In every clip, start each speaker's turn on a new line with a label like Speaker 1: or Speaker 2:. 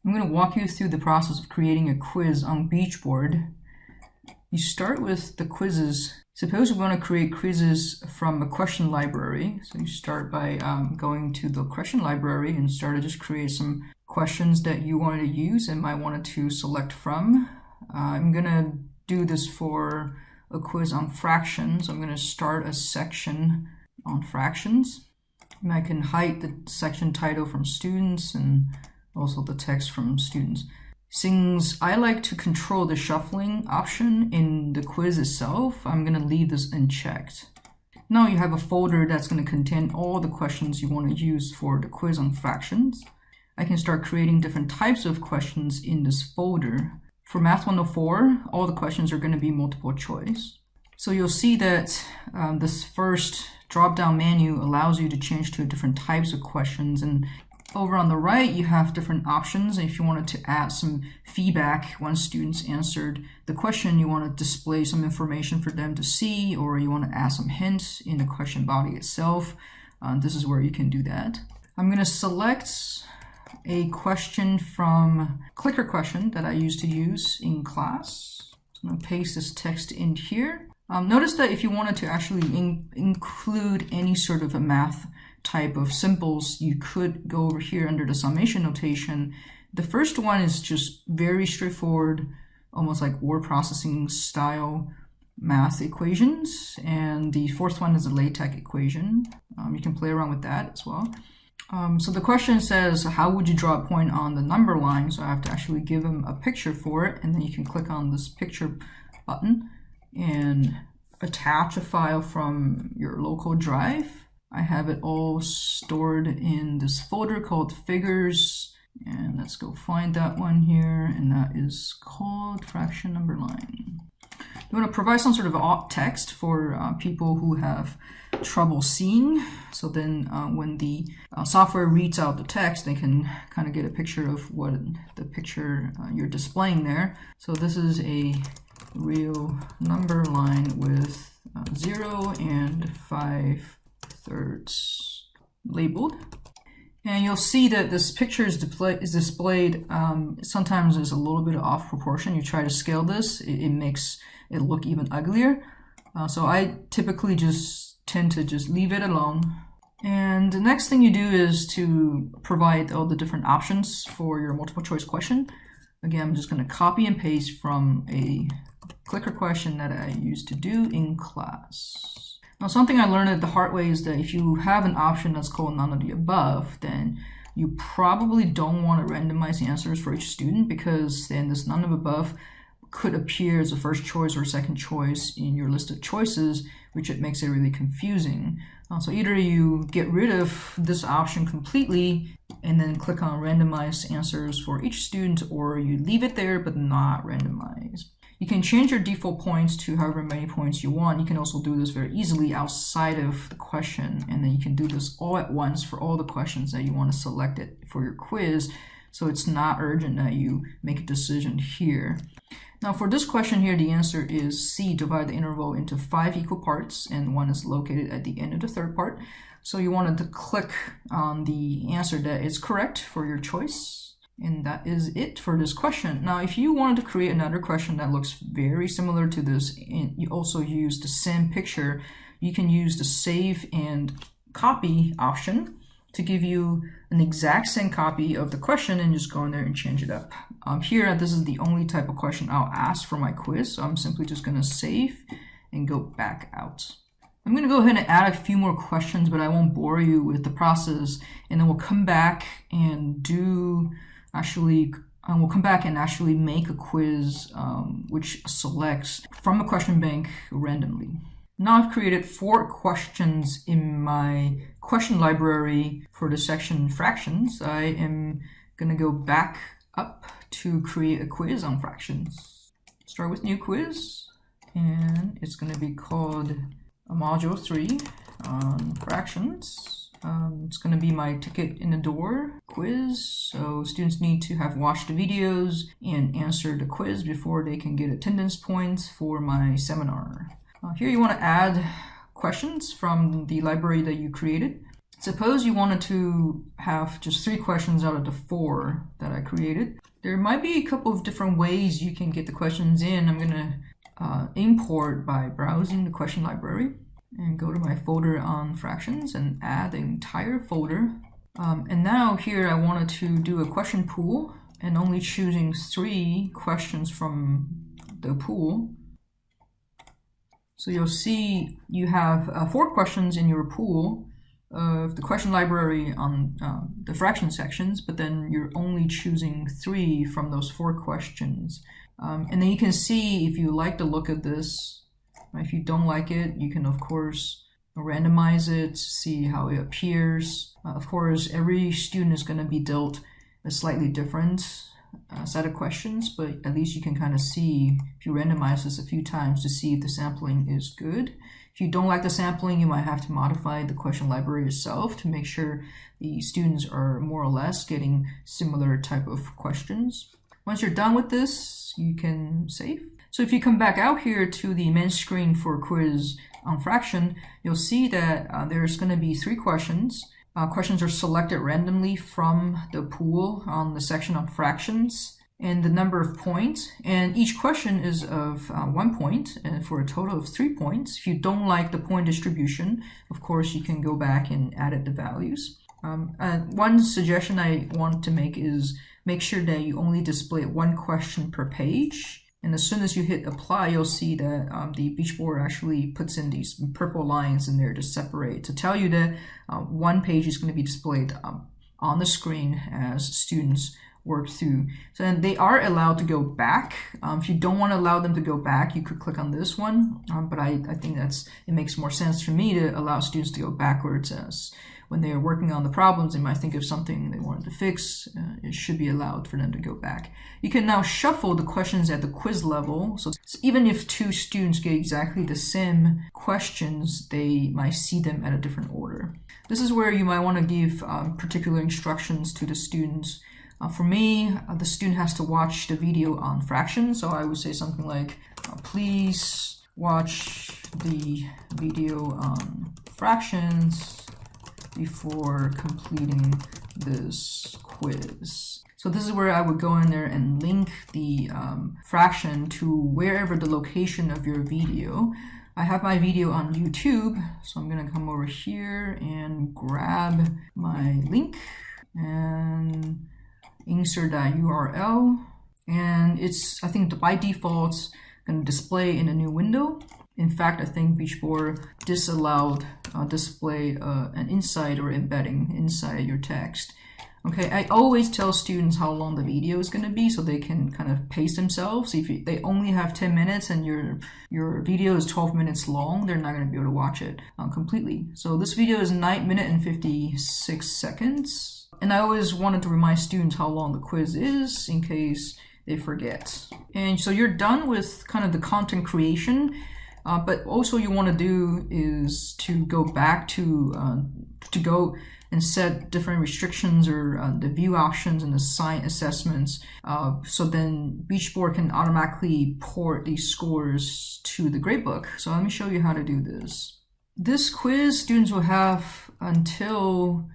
Speaker 1: I'm going to walk you through the process of creating a quiz on Beachboard. You start with the quizzes. Suppose we want to create quizzes from a question library. So you start by going to the question library and start to just create some questions that you wanted to use and might want to select from. I'm going to do this for a quiz on fractions. I'm going to start a section on fractions. And I can hide the section title from students and also the text from students. Since I like to control the shuffling option in the quiz itself, I'm going to leave this unchecked. Now you have a folder that's going to contain all the questions you want to use for the quiz on fractions. I can start creating different types of questions in this folder. For Math 104, all the questions are going to be multiple choice. So you'll see that this first drop-down menu allows you to change to different types of questions, and over on the right, you have different options. If you wanted to add some feedback once students answered the question, you want to display some information for them to see, or you want to add some hints in the question body itself. This is where you can do that. I'm going to select a question from clicker question that I used to use in class. So I'm going to paste this text in here. Notice that if you wanted to actually include any sort of a math type of symbols, you could go over here under the summation notation. The first one is just very straightforward, almost like word processing style math equations. And the fourth one is a LaTeX equation. You can play around with that as well. So the question says, how would you draw a point on the number line? So I have to actually give them a picture for it. And then you can click on this picture button and attach a file from your local drive. I have it all stored in this folder called figures, and let's go find that one here, and that is called fraction number line. You want to provide some sort of alt text for people who have trouble seeing, so then when the software reads out the text, they can kind of get a picture of what the picture you're displaying there. So this is a real number line with 0 and 5 thirds labeled, and you'll see that this picture is displayed sometimes is a little bit off proportion. You try to scale this, it makes it look even uglier. So I typically just tend to just leave it alone. And the next thing you do is to provide all the different options for your multiple choice question. Again, I'm just going to copy and paste from a clicker question that I used to do in class. Now, something I learned the hard way is that if you have an option that's called none of the above, then you probably don't want to randomize the answers for each student, because then this none of above could appear as a first choice or second choice in your list of choices, which it makes it really confusing. So either you get rid of this option completely and then click on randomize answers for each student, or you leave it there but not randomize. You can change your default points to however many points you want. You can also do this very easily outside of the question, and then you can do this all at once for all the questions that you want to select it for your quiz, so it's not urgent that you make a decision here. Now for this question here, the answer is C, divide the interval into 5 equal parts, and 1 is located at the end of the third part. So you wanted to click on the answer that is correct for your choice. And that is it for this question. Now, if you wanted to create another question that looks very similar to this, and you also use the same picture, you can use the save and copy option to give you an exact same copy of the question, and just go in there and change it up. Here, this is the only type of question I'll ask for my quiz, so I'm simply just going to save and go back out. I'm going to go ahead and add a few more questions, but I won't bore you with the process, and then we'll come back and we'll come back and actually make a quiz which selects from a question bank randomly. Now I've created 4 questions in my question library for the section fractions. I am going to go back up to create a quiz on fractions. Start with new quiz, and it's going to be called Module 3 on fractions. It's going to be my ticket in the door quiz, so students need to have watched the videos and answer the quiz before they can get attendance points for my seminar. Here you want to add questions from the library that you created. Suppose you wanted to have just 3 questions out of the 4 that I created. There might be a couple of different ways you can get the questions in. I'm going to import by browsing the question library and go to my folder on fractions and add the entire folder. And now here I wanted to do a question pool and only choosing 3 questions from the pool. So you'll see you have 4 questions in your pool of the question library on the fraction sections, but then you're only choosing 3 from those 4 questions. And then you can see if you like the look of this. If you don't like it, you can of course randomize it, see how it appears. Of course, every student is going to be dealt a slightly different set of questions, but at least you can kind of see, if you randomize this a few times, to see if the sampling is good. If you don't like the sampling, you might have to modify the question library itself to make sure the students are more or less getting similar type of questions. Once you're done with this, you can save. So if you come back out here to the main screen for quiz on fraction, you'll see that there's going to be 3 questions. Questions are selected randomly from the pool on the section on fractions and the number of points. And each question is of 1 point and for a total of 3 points. If you don't like the point distribution, of course, you can go back and edit the values. One suggestion I want to make is make sure that you only display 1 question per page. And as soon as you hit apply, you'll see that the Beachboard actually puts in these purple lines in there to separate, to tell you that 1 page is going to be displayed on the screen as students work through. So then they are allowed to go back. If you don't want to allow them to go back, you could click on this one. But I think it makes more sense for me to allow students to go backwards, as when they are working on the problems, they might think of something they wanted to fix. It should be allowed for them to go back. You can now shuffle the questions at the quiz level. So even if 2 students get exactly the same questions, they might see them at a different order. This is where you might want to give particular instructions to the students. For me, the student has to watch the video on fractions. So I would say something like, please watch the video on fractions before completing this quiz. So this is where I would go in there and link the fraction to wherever the location of your video. I have my video on YouTube, so I'm going to come over here and grab my link and insert that URL. And it's, I think by default, going to display in a new window. In fact, I think Beachboard disallowed display an inside or embedding inside your text. Okay, I always tell students how long the video is going to be so they can kind of pace themselves. If they only have 10 minutes and your video is 12 minutes long, they're not going to be able to watch it completely. So this video is 9 minutes and 56 seconds. And I always wanted to remind students how long the quiz is in case they forget. And so you're done with kind of the content creation. But also you want to do is to go back to go and set different restrictions or the view options and assign assessments. So then Beachboard can automatically port these scores to the gradebook. So let me show you how to do this. This quiz students will have until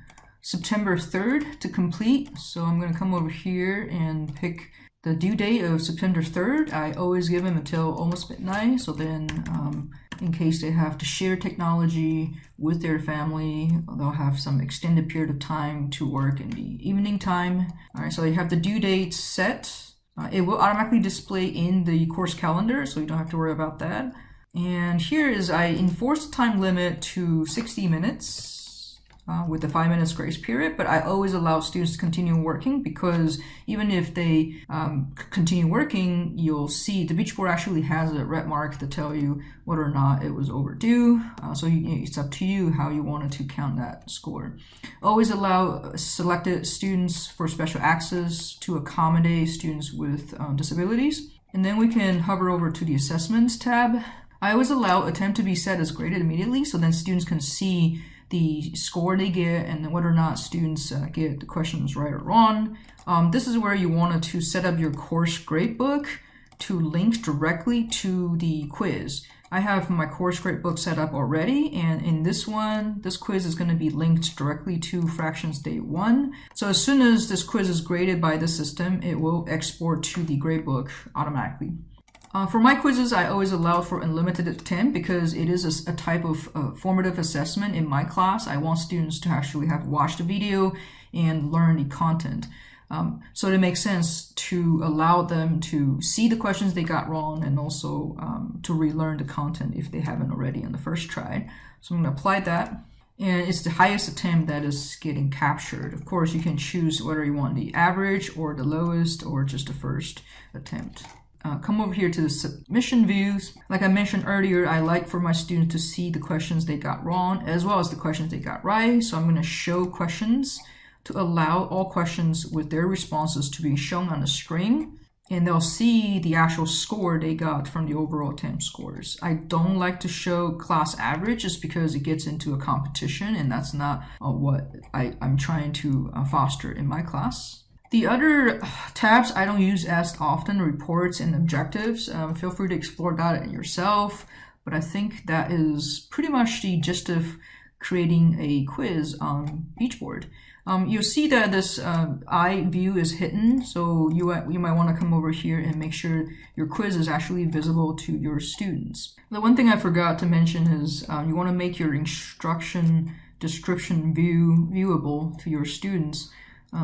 Speaker 1: September 3rd to complete. So I'm going to come over here and pick the due date of September 3rd. I always give them until almost midnight. So then in case they have to share technology with their family, they'll have some extended period of time to work in the evening time. All right, so you have the due date set. It will automatically display in the course calendar, so you don't have to worry about that. And here is I enforce the time limit to 60 minutes. With the 5 minutes grace period, but I always allow students to continue working because even if they continue working, you'll see the Beachboard actually has a red mark to tell you whether or not it was overdue. So it's up to you how you wanted to count that score. Always allow selected students for special access to accommodate students with disabilities. And then we can hover over to the assessments tab. I always allow attempt to be set as graded immediately so then students can see the score they get and whether or not students get the questions right or wrong. This is where you wanted to set up your course gradebook to link directly to the quiz. I have my course gradebook set up already, and in this one, this quiz is going to be linked directly to fractions day 1. So as soon as this quiz is graded by the system, it will export to the gradebook automatically. For my quizzes, I always allow for unlimited attempt because it is a type of formative assessment in my class. I want students to actually have watched the video and learn the content. So it makes sense to allow them to see the questions they got wrong and also to relearn the content if they haven't already on the first try. So I'm going to apply that. And it's the highest attempt that is getting captured. Of course, you can choose whether you want the average or the lowest or just the first attempt. Come over here to the submission views. Like I mentioned earlier, I like for my students to see the questions they got wrong as well as the questions they got right. So I'm going to show questions to allow all questions with their responses to be shown on the screen. And they'll see the actual score they got from the overall attempt scores. I don't like to show class average just because it gets into a competition, and that's not what I'm trying to foster in my class. The other tabs I don't use as often, reports and objectives. Feel free to explore that yourself, but I think that is pretty much the gist of creating a quiz on Beachboard. You'll see that this eye view is hidden, so you might want to come over here and make sure your quiz is actually visible to your students. The one thing I forgot to mention is you want to make your instruction description viewable to your students.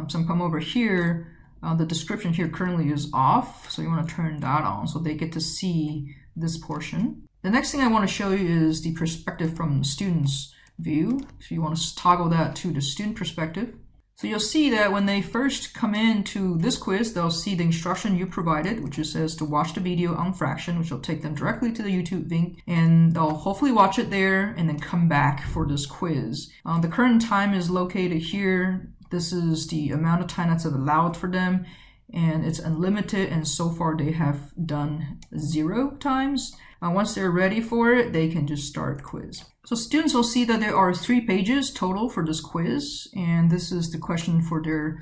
Speaker 1: So come over here, the description here currently is off, so you want to turn that on so they get to see this portion. The next thing I want to show you is the perspective from the students' view. So you want to toggle that to the student perspective. So you'll see that when they first come into this quiz, they'll see the instruction you provided, which says to watch the video on fraction, which will take them directly to the YouTube link, and they'll hopefully watch it there and then come back for this quiz. The current time is located here. This is the amount of time that's allowed for them, and it's unlimited, and so far they have done 0 times. Once they're ready for it, they can just start quiz. So students will see that there are 3 pages total for this quiz, and this is the question for their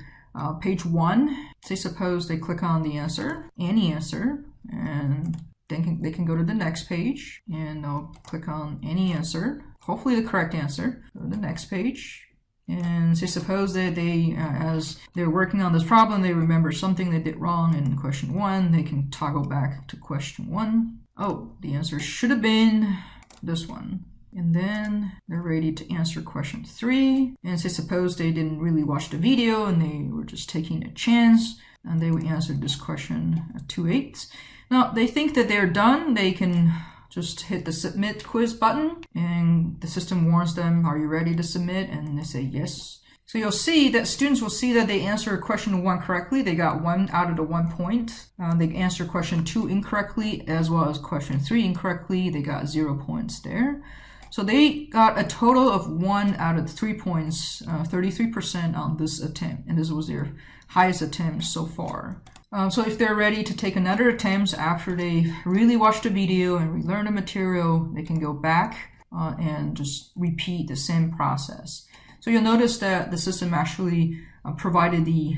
Speaker 1: page 1. Say suppose they click on the answer, any answer, and then they can go to the next page, and they'll click on any answer, hopefully the correct answer, go to the next page. And say suppose that they, as they're working on this problem, they remember something they did wrong in question 1, they can toggle back to question 1. Oh, the answer should have been this one. And then they're ready to answer question 3. And say suppose they didn't really watch the video and they were just taking a chance, and they would answer this question at 2/8. Now they think that they're done, they can just hit the submit quiz button and the system warns them, are you ready to submit? And they say yes. So you'll see that students will see that they answer question 1 correctly. They got 1 out of the 1 point. They answer question 2 incorrectly as well as question 3 incorrectly. They got 0 points there. So they got a total of 1 out of 3 points, 33% on this attempt. And this was their highest attempt so far. So if they're ready to take another attempt after they really watch the video and relearn the material, they can go back and just repeat the same process. So you'll notice that the system actually provided the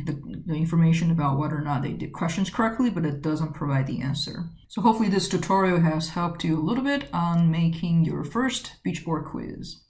Speaker 1: information about whether or not they did questions correctly, but it doesn't provide the answer. So hopefully this tutorial has helped you a little bit on making your first Beachboard quiz.